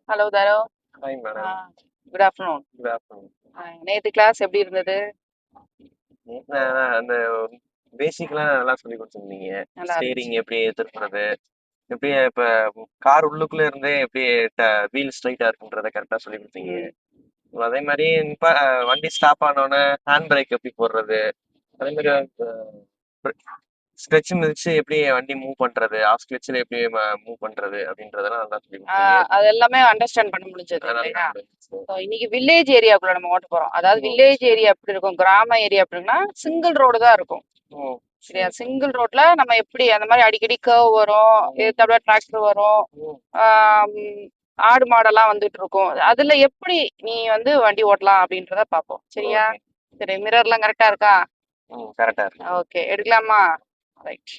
Hello தாரோ. Hi madam. Good afternoon. Good afternoon. நேத்து class எப்படி இருந்தது? அந்த பேசிக்லாம் நல்லா சொல்லி கொடுத்துருந்தீங்க. நல்லா இருந்துச்சு. ஸ்டேரிங் எப்படி திருப்புறது, எப்படி இப்ப கார் உள்ளுக்குள்ள இருந்தே எப்படி வீல் ஸ்ட்ரைட்டா இருக்குன்றத கரெக்டா சொல்லி கொடுத்தீங்க. ம். அதே மாதிரி வண்டி ஸ்டாப் ஆனோடனே ஹேண்ட் பிரேக் எப்படி போடுறது, அதே மாதிரி ஸ்க்ரெட்ச் மிதிச்சு எப்படி வண்டி மூவ் பண்றது, ஆஃப் ஸ்க்ரெட்ச்ல எப்படி மூவ் பண்றது அப்படின்றதெல்லாம் நல்லா சொல்லி கொடுத்தீங்க. அது எல்லாமே அண்டர்ஸ்டாண்ட் பண்ண முடிஞ்சது இல்லையா? அதனால So, இன்னைக்கு வில்லேஜ் ஏரியாக்குள்ள நம்ம ஓட்ட போறோம். அதாவது வில்லேஜ் ஏரியா எப்படி இருக்கும், கிராம ஏரியா அப்படின்னா சிங்கிள் ரோடு தான் இருக்கும். சரியா? சிங்கிள் ரோட்ல நம்ம எப்படி அந்த மாதிரி அடிக்கடி கர்வ் வரும், எதிர்த்தாப்புல டிராக்டர் வரும், ஆம், ஆடு மாடெல்லாம் வந்துட்டு இருக்கும். அதுல எப்படி நீ வந்து வண்டி ஓட்டலாம் அப்படின்றத பார்ப்போம். சரியா? சரி, மிரர்லாம் கரெக்டா இருக்கா? கரெக்டா இருக்கு. ஓகே, எடுக்கலாமா? ரைட்.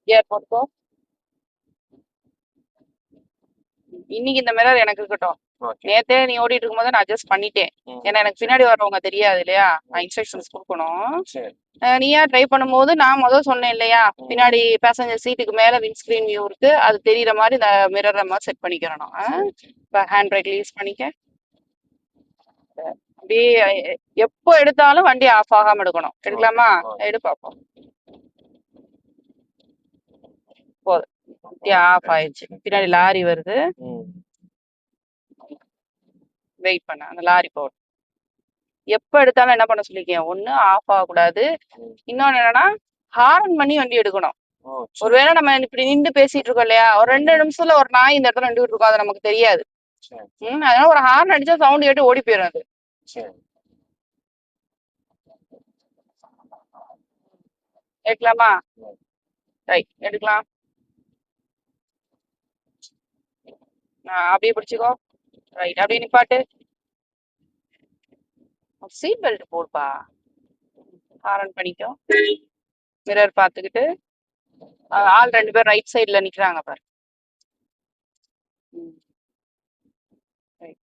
கியர் போட்டுக்கோ. இன்னைக்கு இந்த மிரர் எனக்கு இருக்கட்டும். நேத்தே நீ ஓடிட்டு இருக்கும்போது நான் அட்ஜஸ்ட் பண்ணிட்டேன். ஏன்னா எனக்கு பின்னாடி வர்றவங்க தெரியாது இல்லையா, நான் இன்ஸ்ட்ரக்ஷன்ஸ் கொடுக்கணும். நீயா ட்ரை பண்ணும்போது நான் முதல் சொன்னேன் இல்லையா, பின்னாடி பேசஞ்சர் சீட்டுக்கு மேல விண்ட்ஸ்கிரீன் வியூ இருக்கு, அது தெரியற மாதிரி இந்த மிரர் நம்ம செட் பண்ணிக்கிறணும். இப்போ ஹேண்ட் பிரேக் யூஸ் பண்ணிக்க. அப்படியே எப்போ எடுத்தாலும் வண்டி ஆஃப் ஆகாம எடுக்கணும். எடுக்கலாமா? எடு பார்ப்போம். போதும், ஆஃப் ஆயிடுச்சு. பின்னாடி லாரி வருது, வெயிட் பண்ண, அந்த லாரி போடும். எப்ப எடுத்தாலும் என்ன பண்ண சொல்லிருக்கேன், ஒண்ணு ஆஃப் ஆகக்கூடாது, இன்னொன்னு என்னன்னா ஹாரன் பண்ணி வண்டி எடுக்கணும். ஒருவேளை நம்ம இப்படி நின்று பேசிட்டு இருக்கோம் இல்லையா, ஒரு 2 நிமிஷத்துல ஒரு நாய் இந்த இடத்துல நின்றுட்டு இருக்கோம், அது நமக்கு தெரியாது. அதனால ஒரு ஹார்ன் அடிச்சா சவுண்ட் கேட்டு ஓடி போயிடும் அது. எடுக்கலாமா? ரைட், எடுக்கலாம். அப்படியே பிடிச்சிக்கோ. ரைட், அப்படியே நிப்பாட்டு. சீட் பெல்ட் போடுப்பா. ஹாரன் பண்ணிக்கோ. மிரர் பார்த்துக்கிட்டு. ஆள் 2 பேர் ரைட் சைட்ல நிக்கிறாங்க பாரு.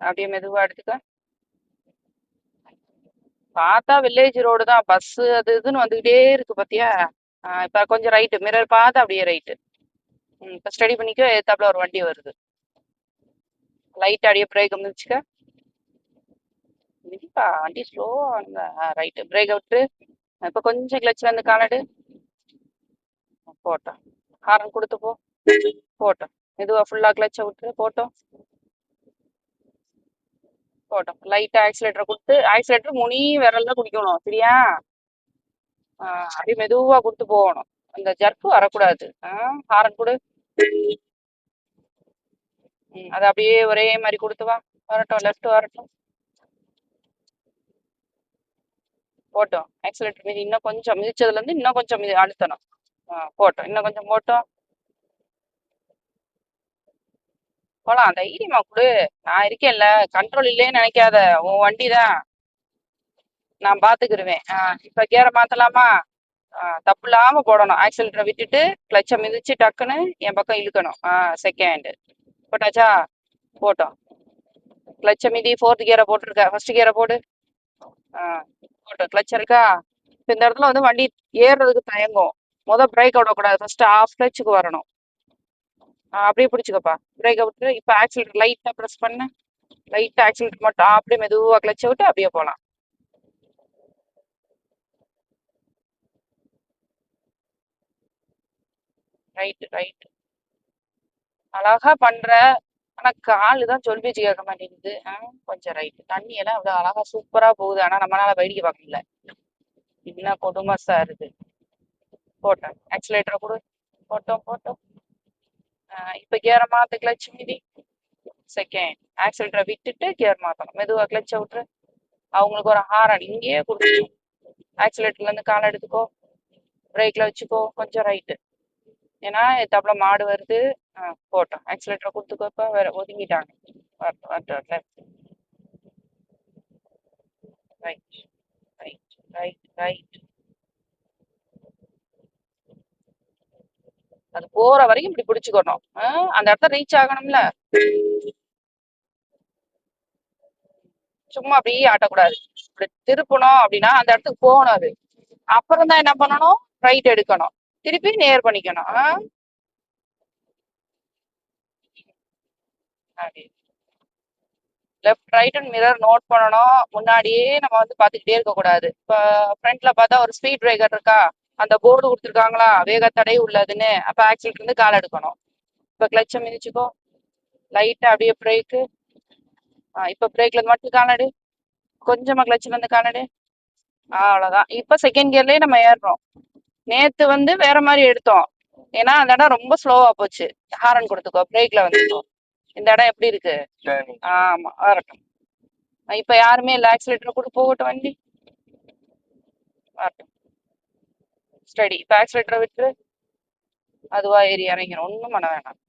அப்படியே மெதுவா எடுத்துக்க. பார்த்தா வில்லேஜ் ரோடு தான், பஸ் அது இதுன்னு வந்துகிட்டே இருக்கு பாத்தியா. இப்ப கொஞ்சம் ரைட்டு, மிரர் பார்த்து அப்படியே ரைட்டு. இப்ப ஸ்டடி பண்ணிக்க, எத்தாப்புல ஒரு வண்டி வருது. லைட் அப்படியே பிரேக் மிதிச்சுக்க. மிதிப்பா, வண்டி ஸ்லோவா. ரைட்டு, பிரேக் விட்டு இப்ப கொஞ்சம் கிளச்ல இருந்து காலடு போட்டோம். ஹாரன் கொடுத்து போ. போட்டோம். மெதுவா ஃபுல்லா கிளச்ச விட்டு போட்டோம். போட்டோம். லைட்டா ஆக்சிலேட்டரை கொடுத்து, ஆக்சிலேட்டர் முனி விரல்ல குடிக்கணும். சரியா? அப்படியே மெதுவா கொடுத்து போகணும், அந்த ஜர்க்கு வரக்கூடாது. ஹாரன் கொடு. அது அப்படியே ஒரே மாதிரி கொடுத்து வா. வரட்டும், லெஃப்ட் வரட்டும். போட்டோம். ஆக்சிலேட்டர் மீது இன்னும் கொஞ்சம், மிதிச்சதுல இருந்து இன்னும் கொஞ்சம் அழுத்தணும். போட்டோம், இன்னும் கொஞ்சம் போட்டோம். போலாம், தைரியமா கொடு. நான் இருக்கேன்ல, கண்ட்ரோல் இல்லைன்னு நினைக்காத, உன் வண்டி தான், நான் பாத்துக்கிருவேன். இப்ப கியரை மாத்தலாமா? தப்பு இல்லாம போடணும். ஆக்சிலேட்டரை விட்டுட்டு கிளச்சை மிதிச்சு டக்குன்னு என் பக்கம் இழுக்கணும். செகண்ட் போட்டாச்சா? போட்டோம். கிளச்சை மிதி, 4th கியரை போட்டிருக்க, ஃபர்ஸ்ட் கியரை போடு. போட்டோம். கிளச் இருக்கா? இப்ப இந்த இடத்துல வந்து வண்டி ஏறுறதுக்கு தயங்கும். பிரேக் விடக்கூடாது, ஃபர்ஸ்ட் ஆஃப் கிளச்சுக்கு வரணும். அப்படியே பிடிச்சிக்கப்பா. பிரேக்கை விட்டு இப்ப ஆக்சிலேட்டர் லைட்டா ப்ரெஸ் பண்ண, லைட்டா ஆக்சிலேட்டர் மட்டும் அப்படியே மெதுவா கிளச்சை விட்டு அப்படியே போலாம். ரைட் ரைட், அழகா பண்ற. ஆனா காலு தான் சொல் பேச்சு கேட்க மாட்டேங்குது. கொஞ்சம் ரைட். தண்ணி எல்லாம் அவ்வளவு அழகா சூப்பரா போகுது, ஆனா நம்மளால வேடிக்கை பார்க்க முடியல. என்ன கொடுமசா இருக்கு. போட்டோம். ஆக்சிலேட்டரை கொடு. போட்டோம் போட்டோம். இப்ப கியரை மாத்து, கிளச் மீதி. செகண்ட் ஆக்சிலேட்டரை விட்டுட்டு கியர் மாத்தணும். மெதுவா கிளச்சை விட்டுரு. அவங்களுக்கு ஒரு ஹாரன் இங்கேயே கொடுக்கணும். ஆக்சிலேட்டர்ல இருந்து காலை எடுத்துக்கோ, பிரேக்ல வச்சுக்கோ, கொஞ்சம் ரைட்டு. ஏன்னா எத்தாப்புல மாடு வருது. போட்டோம். ஆக்சிலேட்டரை கொடுத்துக்கோ. இப்ப வேற ஒதுங்கிட்டாங்க. வரட்டும் வரட்டும். Left right right right right. அது போற வரைக்கும் இப்படி பிடிச்சுக்கணும். அந்த இடத்த ரீச் ஆகணும்ல, சும்மா அப்படியே ஆட்டக்கூடாது. இப்படி திருப்பணும் அப்படின்னா அந்த இடத்துக்கு போகணும். அது அப்புறம் தான் என்ன பண்ணணும், ரைட் எடுக்கணும். திருப்பி நேர் பண்ணிக்கணும். அப்படி left right and mirror note பண்ணணும். முன்னாடியே நம்ம வந்து பார்த்துக்கிட்டே இருக்கக்கூடாது. இப்போ ஃப்ரண்ட்ல பார்த்தா ஒரு ஸ்பீட் பிரேக்கர் இருக்கா, அந்த போர்டு கொடுத்துருக்காங்களா வேகத்தடை உள்ளதுன்னு, அப்போ ஆக்சிலேட்டர் இருந்து கால் எடுக்கணும். இப்போ கிளச்சை மிதிச்சுக்கோ, லைட்டாக அப்படியே பிரேக்கு. இப்போ பிரேக்ல மட்டும் காலடு, கொஞ்சமா கிளச்சில் இருந்து காலடு. அவ்வளோதான். இப்போ செகண்ட் கியர்லேயே நம்ம ஏறுறோம். நேற்று வந்து வேற மாதிரி எடுத்தோம், ஏன்னா அந்த இடம் ரொம்ப ஸ்லோவா போச்சு. ஹாரன் கொடுத்துக்கோ, பிரேக்ல வந்துட்டோம். இந்த இடம் எப்படி இருக்கு? ஆமா, வரட்டும். இப்ப யாருமே இல்ல, ஆக்சிலேட்டர் கூட போகட்டும் வண்டி. வரட்டும். ஸ்டடி. இப்ப ஆக்சிலேட்டரை விட்டு அதுவா ஏறி இறங்கிடும், ஒன்றும் பண்ண வேணாம்.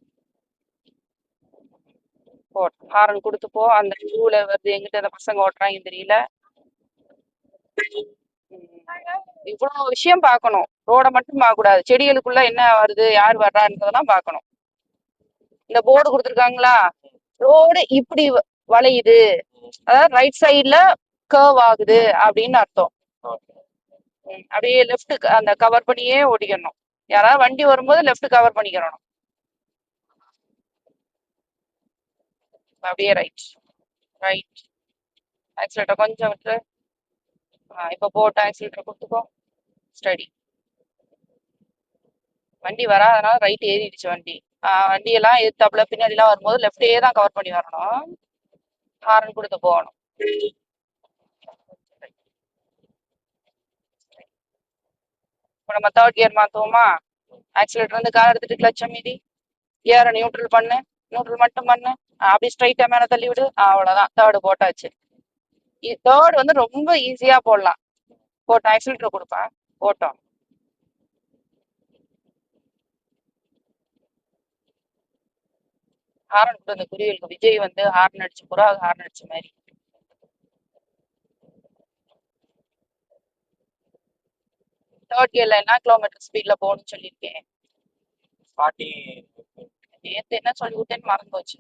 போட்டோம், ஹாரன் கொடுத்து போ. அந்த டூல வருது, எங்கிட்ட அந்த பசங்க ஓட்டுறாங்க தெரியல. இவ்வளவு விஷயம் பார்க்கணும், ரோட மட்டும் பார்க்க கூடாது. செடிகளுக்குள்ள என்ன வருது, யார் வர்றான்றதெல்லாம் பார்க்கணும். இந்த போர்டு கொடுத்துருக்காங்களா, ரோடு இப்படி வளையுது, அதாவது ரைட் சைட்ல கர்வ் ஆகுது அப்படின்னு அர்த்தம். அப்படியே லெஃப்ட் அந்த கவர் பண்ணியே ஓட்டிக்கணும். யாராவது வண்டி வரும்போது லெஃப்ட் கவர் பண்ணிக்கிறணும். அப்படியே ரைட் ரைட். ஆக்சிலேட்டர் கொஞ்சம் விட்டு. இப்போ போட்டு ஆக்சிலேட்டர் கொடுத்துக்கோ. ஸ்டடி. வண்டி வராதனால ரைட் ஏறிடுச்சு வண்டி. வண்டியெல்லாம் எதிர்த்தாப்புல பின்னாடிலாம் வரும்போது லெஃப்டே தான் கவர் பண்ணி வரணும். ஹாரன் கொடுத்து போகணும். இப்போ நம்ம தேர்ட் கியர் மாற்றுவோமா? ஆக்சிலேட்டர் வந்து கார் எடுத்துட்டு கிளச்சம் மீதி கியரை நியூட்ரல் பண்ணு, நியூட்ரல் மட்டும் பண்ணு. அப்படி ஸ்ட்ரைட்டா மேலே தள்ளி விடு. அவ்வளோதான், தேர்டு போட்டாச்சு. தேர்ட் வந்து ரொம்ப ஈஸியா போடலாம். போட்டு ஆக்சிலேட்டர் கொடுப்பேன், போட்டோம். ஹாரன் கூட அந்த குருவிகளுக்கு விஜய் வந்து ஹார்ன் அடிச்சு புறா ஹார்ன் அடிச்ச மாதிரி. தேர்ட் கியர்ல என்ன கிலோமீட்டர் ஸ்பீட்ல போகணும்னு சொல்லியிருக்கேன்? 40. நேற்று என்ன சொல்லி கொடுத்தேன்னு மறந்து போச்சு.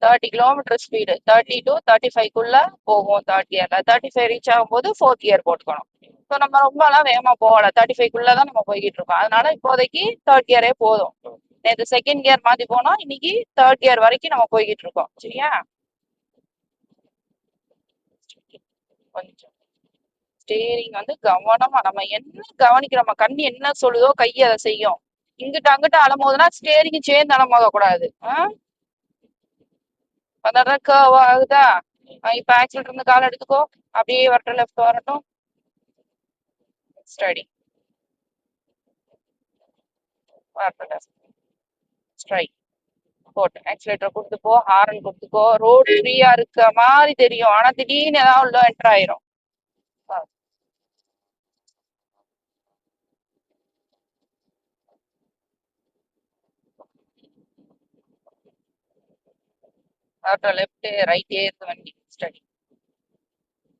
30 கிலோமீட்டர் ஸ்பீடு, 30 to 35 போகும் தேர்ட் கியர்ல. 35 ரீச் ஆகும்போது ஃபோர்த் கியர் போட்டுக்கணும். ஸோ நம்ம ரொம்பலாம் வேகமா போகல, 35 தான் நம்ம போய்கிட்டு இருக்கோம். அதனால இப்போதைக்கு தேர்ட் கியரே போதும். நேற்று செகண்ட் கியர் மாத்தி போனோம், இன்னைக்கு தேர்ட் கியர் வரைக்கும் நம்ம போய்கிட்டு இருக்கோம். சரியா? கொஞ்சம் ஸ்டேரிங் வந்து கவனமா, நம்ம என்ன கவனிக்கிறோம், நம்ம கண்ணு என்ன சொல்லுதோ கை அதை செய்யும். இங்கிட்ட அங்கிட்ட அலமோதுனா ஸ்டேரிங் சேர்ந்து அலமோத கூடாது. அதான் கர்வ் ஆகுதா? இப்ப ஆக்சிலேட்டர் இருந்து கால் எடுத்துக்கோ, அப்படியே வரட்டும், லெஃப்ட் வரட்டும். ஸ்டடி. வரட்டும் லெஃப்ட். ஸ்ட்ரைட். போட்டு ஆக்சிலேட்டர் கொடுத்துப்போ, ஹாரன் கொடுத்துக்கோ. ரோடு ஃப்ரீயா இருக்க மாதிரி தெரியும், ஆனா திடீர்னு ஏதாவது உள்ள என்டர் ஆயிரும். வரட்டும், லெஃப்ட் ரைட்டே இருக்கு வண்டி. ஸ்டடி.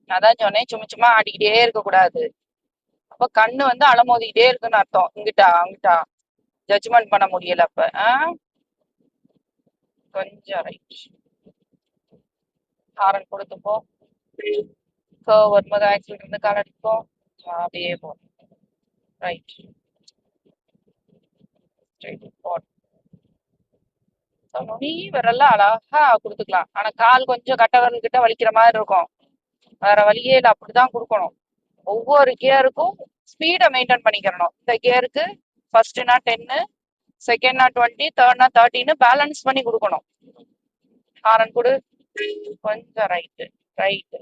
அதான் சொன்னேன், சும்மா சும்மா ஆடிக்கிட்டே இருக்க கூடாது. அப்ப கண்ணு வந்து அலமோதிக்கிட்டே இருக்குன்னு அர்த்தம். இங்கிட்டா அங்கிட்டா ஜட்ஜ்மெண்ட் பண்ண முடியல அப்ப. கொஞ்சம் ரைட். ஹாரன் கொடுத்துப்போ. கர்வ் வரும்போது ஆக்சிலேட்டர் இருந்து கால் எடுத்துப்போ, அப்படியே போ. ரைட். ஸ்ட்ரைட். போட். நுனி விரல்ல அழகா கொடுத்துக்கலாம். ஆனா கால் கொஞ்சம் கட்ட விரல் கிட்ட வலிக்கிற மாதிரி இருக்கும், வேற வழியே இல்லை, அப்படிதான் கொடுக்கணும். ஒவ்வொரு கியருக்கும் ஸ்பீடை மெயின்டைன் பண்ணிக்கிறணும். இந்த கியருக்கு ஃபர்ஸ்ட்னா 10, செகண்ட்னா 20, தேர்ட்னா 30ன்னு பேலன்ஸ் பண்ணி கொடுக்கணும். ஹாரன் கொடு. கொஞ்சம் ரைட்டு ரைட்டு.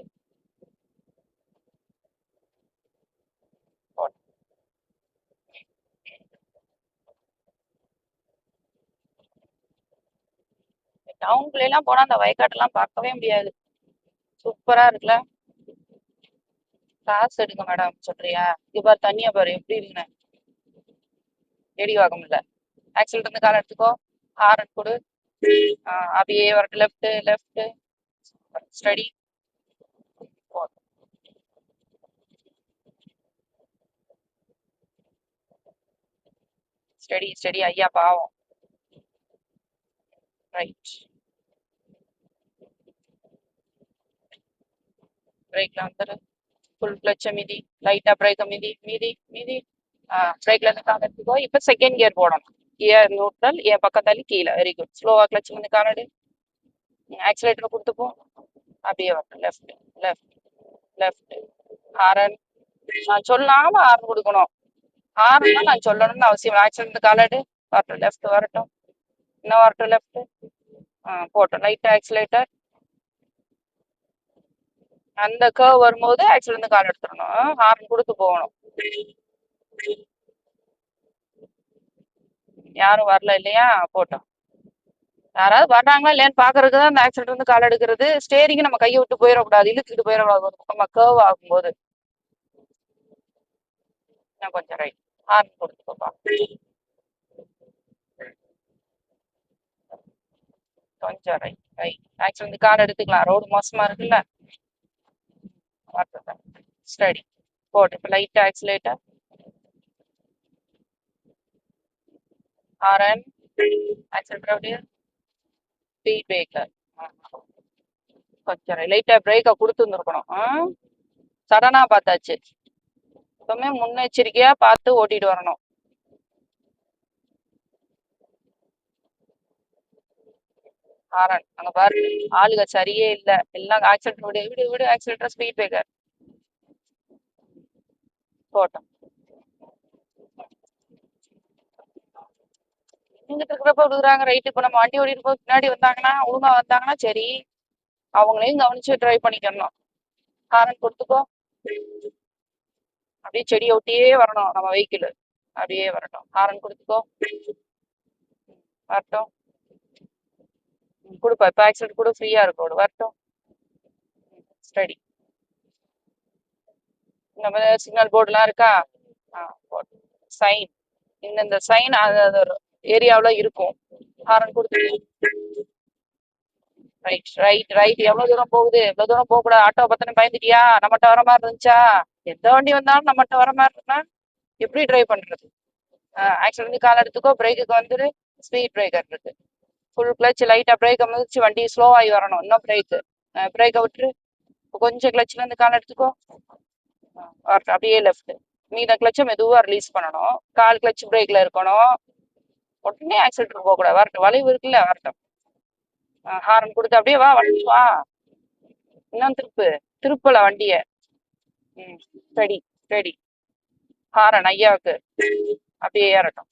டவுன்குள்ள எல்லாம் போனா அந்த வயக்காட்டெல்லாம் பார்க்கவே முடியாது. சூப்பரா இருக்குல்ல. கிளாஸ் எடுங்க மேடம் சொல்றியா? இவ்வாறு தண்ணியா பாரு எப்படி இருக்குன்னு தேடி பார்க்க முடியல. ஆக்சிலேட்டர் இருந்து கால் எடுத்துக்கோ, ஹாரன் கொடு. அப்படியே வரட்டு, left left. Study. Study study, ஐயா பாவம். ரைட். பிரேக்ல வந்துரு. ஃபுல் கிளட்ச மிதி, லைட்டா பிரேக்க மிதி மிதி மிதி. பிரேக்ல இருந்து கால் எடுத்துக்கோ. இப்ப செகண்ட் கியர் போடணும். கியர் நியூட்ரல், என் பக்கம் தள்ளி கீழே. Very good. ஸ்லோவா கிளச் வந்து காலடு. ஆக்சிலேட்டர் கொடுத்துப்போம். அப்படியே வரட்டும். Left left left. ஹாரன் நான் சொல்லாம ஹாரன் கொடுக்கணும். ஹாரன் தான் நான் சொல்லணும்னு அவசியம். Oscillator called. வரட்டும். லெஃப்ட் வரட்டும். இன்னும் வரட்டும். லெஃப்ட். போட்டோம். Light accelerator. அந்த கர்வ் வரும்போது ஆக்சிலேட்டர் கால் எடுத்துடணும். ஹாரன் கொடுத்து போகணும். யாரும் வரல இல்லையா? போட்டோம். யாராவது வர்றாங்களா இல்லையான்னு பாக்குறதுக்கு தான் அந்த ஆக்சிடென்ட் வந்து கால் எடுக்கிறது. ஸ்டேரிங் நம்ம கையை விட்டு போயிடக்கூடாது, இழுத்துக்கிட்டு போயிடக்கூடாது. ஒரு பக்கம் கர்வ் ஆகும்போது நான் கொஞ்சம் ரைட் ஹார்ன் கொடுத்துக்கோப்பா. கொஞ்சம் ரைட் ரைட். ஆக்சிடென்ட் கால் எடுத்துக்கலாம். ரோடு மோசமா இருக்குல்ல. ஸ்டடி போட்டு இப்போ லைட் ஆக்சிலேட்டர். ஹாரன் ஆக்சிலேட்டர் அப்படியே ஸ்பீட் பிரேக்கர். கொஞ்சம் லைட்டா பிரேக்கை கொடுத்துருந்துருக்கணும். சடனா பார்த்தாச்சு. எப்பவுமே முன்னெச்சரிக்கையா பார்த்து ஓட்டிட்டு வரணும். ஹாரன் அங்க பாரு, ஆளுக சரியே இல்ல. எல்லாம் ஆக்சிலேட்டர் விடு விடு விடு. ஆக்சிலேட்டர் ஸ்பீட் பிரேக்கர் போட்டோம். இங்கிட்டு இருக்கிறப்ப விடுறாங்க ரைட்டு. இப்ப நம்ம வண்டி ஓடிட்டு போய் பின்னாடி வந்தாங்கன்னா, ஒழுங்கா வந்தாங்கன்னா சரி, அவங்களையும் கவனிச்சு டிரைவ் பண்ணிக்கணும். ஹாரன் கொடுத்துக்கோ. அப்படியே செடியை ஒட்டியே வரணும் நம்ம வெஹிக்கிள். அப்படியே வரட்டும். ஹாரன் கொடுத்துக்கோ. வரட்டும். கொடுப்பா. இப்போ ஆக்சிடென்ட் கூட ஃப்ரீயா இருக்கும். வரட்டும். ஸ்டடி. நம்ம சிக்னல் போர்டுலாம் இருக்கா? சைன். இந்த சைன் அது ஏரியாவுல இருக்கும். ஹாரன் கொடுத்து ரைட் ரைட் ரைட். எவ்வளவு தூரம் போகுது? எவ்வளவு தூரம் போக கூடாது. ஆட்டோ பத்தின பயந்துட்டியா? நம்மகிட்ட வர மாதிரி இருந்துச்சா? எந்த வண்டி வந்தாலும் நம்மகிட்ட வர மாதிரி இருந்தா எப்படி டிரைவ் பண்றது? ஆக்சிடென்ட் கால் எடுத்துக்கோ. பிரேக்குக்கு வந்துரு. ஸ்பீட் பிரேக்கர் இருக்கு. Full clutch. லைட்டா பிரேக்கை மிதிச்சு வண்டி ஸ்லோ ஆகி வரணும். இன்னும் பிரேக்கு. பிரேக்கை விட்டுரு. கொஞ்சம் கிளச்ல இருந்து கால் எடுத்துக்கோ. வரட்டும். அப்படியே லெஃப்ட். மீத கிளச்சை மெதுவா ரிலீஸ் பண்ணணும். கால் கிளச் பிரேக்ல இருக்கணும். உடனே ஆக்சிலேட்டர் போக கூடாது. வரட்டும். வளைவு இருக்குல்ல. வரட்டும். ஹாரன் கொடுத்து அப்படியே வா. வண்டி வா. இன்னும் திருப்பு. திருப்பல வண்டிய. Ready ready. ஹாரன் ஐயாவுக்கு. அப்படியே ஏறட்டும்.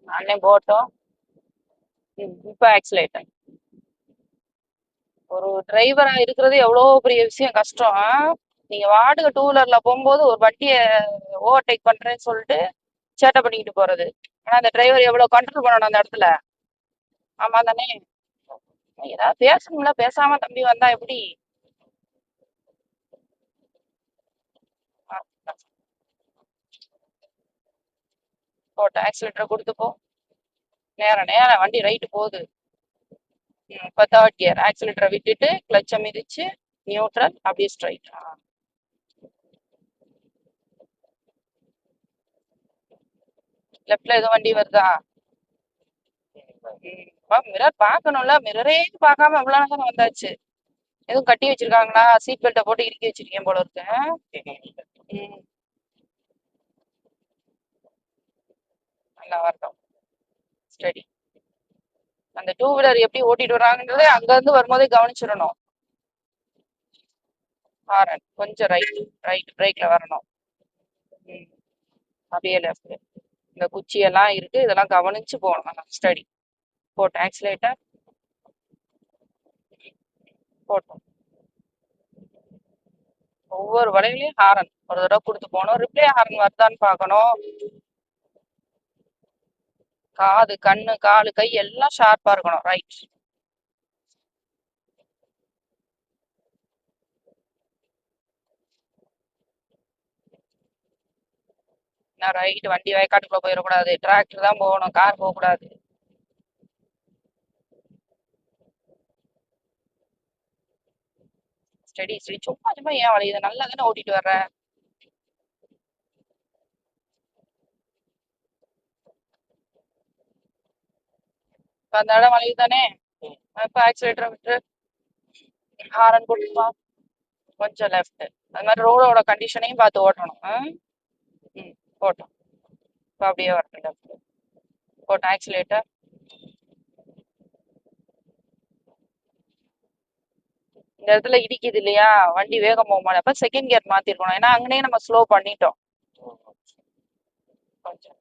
அண்ணே போட்டோம். இப்ப ஆக்சிலேட்டர். ஒரு டிரைவரா இருக்கிறது எவ்வளவு பெரிய விஷயம், கஷ்டம். நீங்க வாடகை டூ வீலர்ல போகும்போது ஒரு வண்டிய ஓவர்டேக் பண்றேன்னு சொல்லிட்டு சேட்டை பண்ணிக்கிட்டு போறது. ஆனா அந்த டிரைவர் எவ்வளவு கண்ட்ரோல் பண்ணணும் அந்த இடத்துல. ஆமா தானே? ஏதாவது பேசணும்ல. பேசாம தம்பி வந்தா எப்படி? போட்ட ஆக்சிலேட்டரை கொடுத்துப்போம். நேரம் நேரம் வண்டி ரைட்டு போகுது. இப்போ தேர்ட் கியர். ஆக்சிலேட்டரை விட்டுட்டு கிளச்சை மிதிச்சு நியூட்ரல். அப்படியே ஸ்ட்ரைட். லெஃப்ட்ல எதுவும் வண்டி வருதா? மிரர் பார்க்கணும்ல. மிரரே பார்க்காம எவ்வளவு நேரம் வந்தாச்சு. எதுவும் கட்டி வச்சிருக்காங்களா? சீட் பெல்ட்டை போட்டு இறுக்கி வச்சிருக்கேன் போல இருக்கு. நல்லா வரட்டும். ஸ்டடி. அந்த டூ வீலர் எப்படி ஓட்டிட்டு வராங்கன்றதே அங்க இருந்து வரும்போதே கவனிச்சிடணும். ஹாரன் கொஞ்சம் ரைட் ரைட் பிரேக்ல வரணும். அப்படியே லெஃப்ட். இந்த குச்சி எல்லாம் இருக்கு, இதெல்லாம் கவனிச்சு போகணும். ஸ்டடி. போட்டோம். ஆக்சிலேட்டர் போட்டோம். ஒவ்வொரு வளைவுலையும் ஹாரன் ஒரு தடவை கொடுத்து போகணும். ரிப்ளே ஹாரன் வருதான்னு பார்க்கணும். காது கண்ணு காலு கை எல்லாம் ஷார்ப்பா இருக்கணும். ரைட். ரைட். வண்டி வயக்காட்டுக்குள்ள போயிடக்கூடாது. டிராக்டர் தான் போகணும், கார் போகக்கூடாது. Study study. சும்மா சும்மா ஏன் வளையுது? நல்லா தானே ஓட்டிட்டு வர்ற. இப்ப அந்த இடம் வளையுது தானே? இப்ப ஆக்சிலேட்டரை விட்டு ஹாரன் கொடுப்பா. கொஞ்சம் லெஃப்ட். அது மாதிரி ரோடோட கண்டிஷனையும் பார்த்து ஓட்டணும். போட்டோம். இப்போ அப்படியே வரட்டும் லெஃப்ட். போட்டோம் ஆக்சிலேட்டர். இந்த இடத்துல இடிக்குது இல்லையா, வண்டி வேகம் போக மாட்டேன். அப்ப செகண்ட் கியர் மாத்திருக்கணும், ஏன்னா அங்கனே நம்ம ஸ்லோ பண்ணிட்டோம். கொஞ்சம்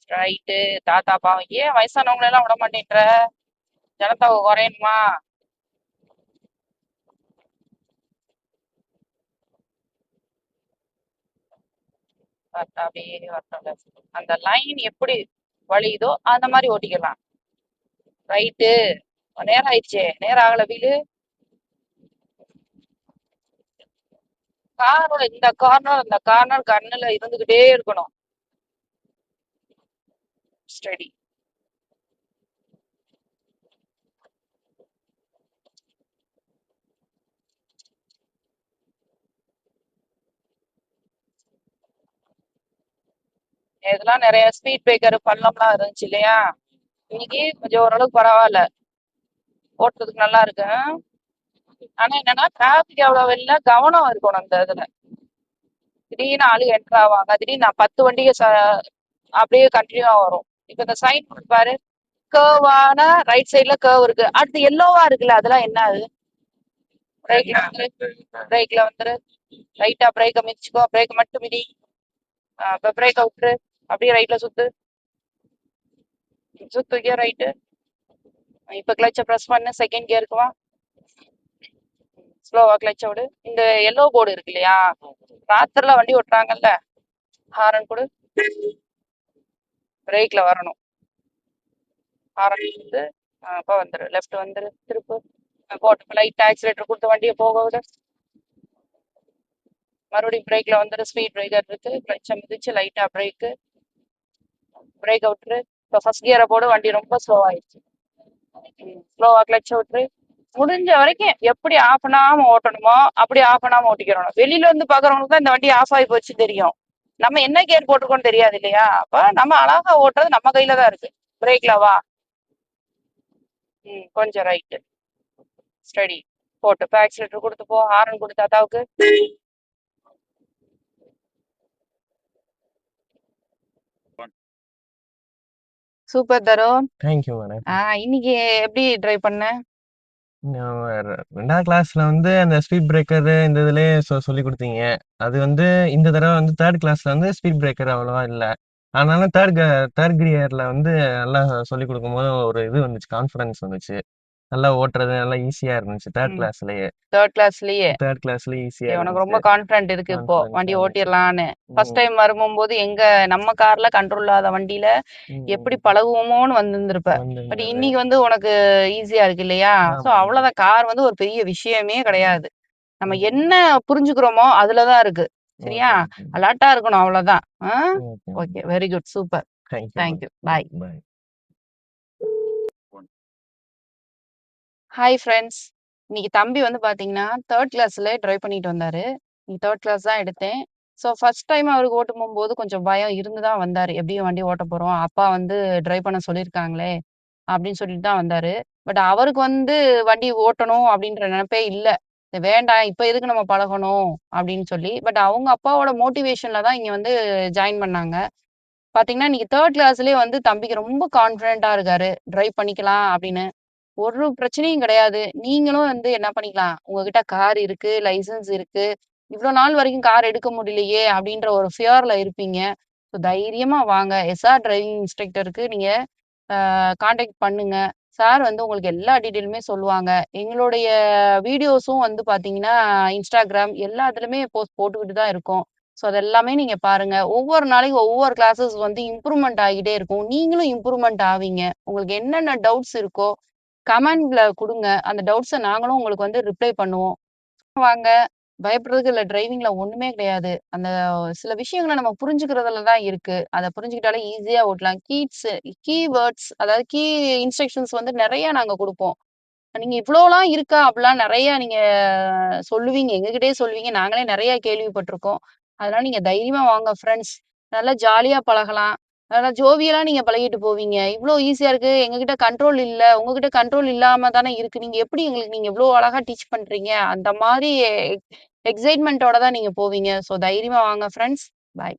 ரைட்டு. தாத்தா பாவம், ஏன் வயசானவங்களை எல்லாம் விட மாட்டேன்ற? ஜனத்தாவை குறையணுமா? அப்படியே வரட்டும் left. அந்த லைன் எப்படி வழியுதோ அந்த மாதிரி ஓட்டிக்கலாம். ரைட்டு. நேரம் ஆயிடுச்சே, நேரம் ஆகல வீலு. காரோட இந்த கார்னர் கண்ணுல இருந்துகிட்டே இருக்கணும். ஸ்டடி. இதெல்லாம் நிறைய ஸ்பீட் பிரேக்கர் பள்ளம்லாம் இருந்துச்சு இல்லையா, இன்னைக்கு கொஞ்சம் ஓரளவுக்கு பரவாயில்ல, ஓட்டுறதுக்கு நல்லா இருக்கு. ஆனா என்னன்னா டிராபிக் எவ்வளவு இல்ல, கவனம் இருக்கணும் அந்த இதுல. திடீர்னு ஆளு என்டர் ஆவாங்க, திடீர்னு நான் 10 வண்டியை அப்படியே கண்டினியூவா வரும். இப்ப இந்த சைன் பாரு, கேர்வான ரைட் சைட்ல கேர்வ் இருக்கு, அடுத்து எல்லோவா இருக்குல்ல, அதெல்லாம் என்ன அது? பிரேக்ல வந்துரு, லைட்டா பிரேக்க மிதிச்சுக்கோ, பிரேக் மட்டும் மிதி. இப்ப பிரேக்க விட்டுரு, அப்படியே ரைட்ல சுத்து, சுத்துக்கே ரைட்டு. இப்ப கிளச்ச பிரஸ் பண்ணு, செகண்ட் கியருக்கு வா, ஸ்லோவா கிளச்ச விடு. இந்த எல்லோ போர்டு இருக்கு இல்லையா, ராத்திரில வண்டி ஓட்டுறாங்கல்ல, ஹாரன் கொடு, பிரேக்ல வரணும். ஹாரன் வந்து அப்ப வந்துரு, லெஃப்ட் வந்துரு, திருப்பு, போட்டு லைட் ஆக்சிலேட்டர் கொடுத்து வண்டியை போக விடு. மறுபடியும் பிரேக்ல வந்துரு, ஸ்பீட் பிரேக்கர் இருக்கு, கிளச்ச மிதிச்சு லைட்டா பிரேக்கு, பிரேக் விட்டுரு. இப்போ ஃபர்ஸ்ட் கியரை போடு, வண்டி ரொம்ப ஸ்லோ ஆயிடுச்சு. ஸ்லோவா கிளச்ச விட்டுரு. முடிஞ்ச வரைக்கும் எப்படி ஆஃப் பண்ணாம ஓட்டணுமோ அப்படி ஆஃப் பண்ணாம ஓட்டிக்கிறோம். வெளியில இருந்து பாக்குறவங்களுக்கு தான் இந்த வண்டி ஆஃப் ஆகி போச்சு தெரியும், நம்ம என்ன கியர் போட்டிருக்கோம்னு தெரியாது இல்லையா. அப்ப நம்ம அழகா ஓட்டுறது நம்ம கையில தான் இருக்கு. பிரேக்ல வா, கொஞ்சம் ரைட்டு, ஸ்டடி, போட்டு இப்போ ஆக்சிலேட்டர் கொடுத்து போ, ஹாரன் கொடு தாத்தாவுக்கு. சூப்பர் தருண். Thank you madam. இன்னைக்கு எப்படி டிரைவ் பண்ண? 2வது கிளாஸ்ல வந்து அந்த ஸ்பீட் பிரேக்கர் இந்த இதுலயே சொல்லி கொடுத்தீங்க. அது வந்து இந்த தடவை வந்து 3rd கிளாஸ்ல வந்து ஸ்பீட் பிரேக்கர் அவ்வளவா இல்லை. ஆனாலும் தேர்ட் கியர்ல வந்து நல்லா சொல்லி கொடுக்கும்போது ஒரு இது வந்துச்சு, கான்ஃபிடன்ஸ் வந்துச்சு. நல்லா ஓட்டுறது நல்லா ஈஸியா இருந்துச்சு தேர்ட் கிளாஸ்லயே. தேர்ட் கிளாஸ்லயே ஈஸியா உனக்கு ரொம்ப இருந்துச்சு. கான்பிடன்ட் இருக்கு இப்போ, வண்டி ஓட்டிடலான்னு. ஃபர்ஸ்ட் டைம் வரும்போது எங்க நம்ம கார்ல கண்ட்ரோல் இல்லாத வண்டியில எப்படி பழகுவோமோன்னு வந்திருந்திருப்ப. பட் இன்னைக்கு வந்து உனக்கு ஈஸியா இருக்கு இல்லையா. சோ அவ்வளவுதான், கார் வந்து ஒரு பெரிய விஷயமே கிடையாது. நம்ம என்ன புரிஞ்சுக்கிறோமோ அதுலதான் இருக்கு. சரியா, அலர்ட்டா இருக்கணும், அவ்வளவுதான். Okay, very good, super, thank you, bye. Hi friends. இன்னைக்கு தம்பி வந்து பாத்தீங்கன்னா 3rd கிளாஸ்ல டிரைவ் பண்ணிட்டு வந்தாரு. நீ 3rd கிளாஸ் தான் எடுத்தேன். ஸோ ஃபர்ஸ்ட் டைம் அவருக்கு ஓட்டும் போகும்போது கொஞ்சம் பயம் இருந்துதான் வந்தாரு. எப்படியும் வண்டி ஓட்ட போறோம், அப்பா வந்து டிரைவ் பண்ண சொல்லியிருக்காங்களே அப்படின்னு சொல்லிட்டு தான் வந்தாரு. பட் அவருக்கு வந்து வண்டி ஓட்டணும் அப்படின்ற நினைப்பே இல்ல. வேண்டாம், இப்ப எதுக்கு நம்ம பழகணும் அப்படின்னு சொல்லி. பட் அவங்க அப்பாவோட மோட்டிவேஷன்ல தான் இங்க வந்து ஜாயின் பண்ணாங்க. பாத்தீங்கன்னா இன்னைக்கு 3rd கிளாஸ்லயே வந்து தம்பிக்கு ரொம்ப கான்ஃபிடென்ட்டா இருக்காரு, டிரைவ் பண்ணிக்கலாம் அப்படின்னு. ஒரு பிரச்சனையும் கிடையாது. நீங்களும் வந்து என்ன பண்ணிக்கலாம், உங்ககிட்ட கார் இருக்கு, லைசென்ஸ் இருக்கு. இவ்ளோ நாள் வரைக்கும் கார் எடுக்க முடியலையே அப்படின்ற ஒரு ஃபியர்ல இருப்பீங்க. ஸோ தைரியமா வாங்க. எஸ்ஆர் டிரைவிங் இன்ஸ்ட்ரக்டருக்கு நீங்க கான்டாக்ட் பண்ணுங்க. சார் வந்து உங்களுக்கு எல்லா டீட்டெயிலுமே சொல்லுவாங்க. எங்களுடைய வீடியோஸும் வந்து பார்த்தீங்கன்னா, Instagram எல்லாத்துலயுமே போஸ்ட் போட்டுக்கிட்டு தான் இருக்கோம். ஸோ அது எல்லாமே நீங்க பாருங்க. ஒவ்வொரு நாளைக்கும் ஒவ்வொரு கிளாஸஸ் வந்து இம்ப்ரூவ்மெண்ட் ஆகிட்டே இருக்கும். நீங்களும் இம்ப்ரூவ்மெண்ட் ஆவீங்க. உங்களுக்கு என்னென்ன டவுட்ஸ் இருக்கோ கமெண்ட்ல குடுங்க. அந்த டவுட்ஸ நாங்களும் உங்களுக்கு வந்து ரிப்ளை பண்ணுவோம். வாங்க. பயப்படுறதுக்கு இல்ல. டிரைவிங்ல ஒண்ணுமே கிடையாது. அந்த சில விஷயங்கள நம்ம புரிஞ்சுக்கிறதுல தான் இருக்கு. அத புரிஞ்சுக்கிட்டாலே ஈஸியா ஓட்டலாம். கீவேர்ட்ஸ், அதாவது இன்ஸ்ட்ரக்ஷன்ஸ் வந்து நெறைய நாங்க குடுப்போம். நீங்க இவ்ளோலாம் இருக்கா? அப்படிலாம் நெறைய நீங்க சொல்லுவீங்க. எங்ககிட்டயே சொல்லுவீங்க. நாங்களே நெறைய கேள்விப்பட்டுருக்கோம். அதனால நீங்க தைரியமா வாங்க ஃப்ரெண்ட்ஸ். நல்லா ஜாலியா பழகலாம். ஆனா ஜோவியலா நீங்க பழகிட்டு போவீங்க. இவ்ளோ ஈஸியா இருக்கு. எங்ககிட்ட கண்ட்ரோல் இல்ல. உங்ககிட்ட கண்ட்ரோல் இல்லாம தானே இருக்கு. நீங்க எப்படி எங்களுக்கு நீங்க இவ்ளோ அழகா டீச் பண்றீங்க? அந்த மாரி எக்ஸைட்மென்ட்டோட தான் நீங்க போவீங்க. ஸோ தைரியமா வாங்க ஃப்ரெண்ட்ஸ். பாய்.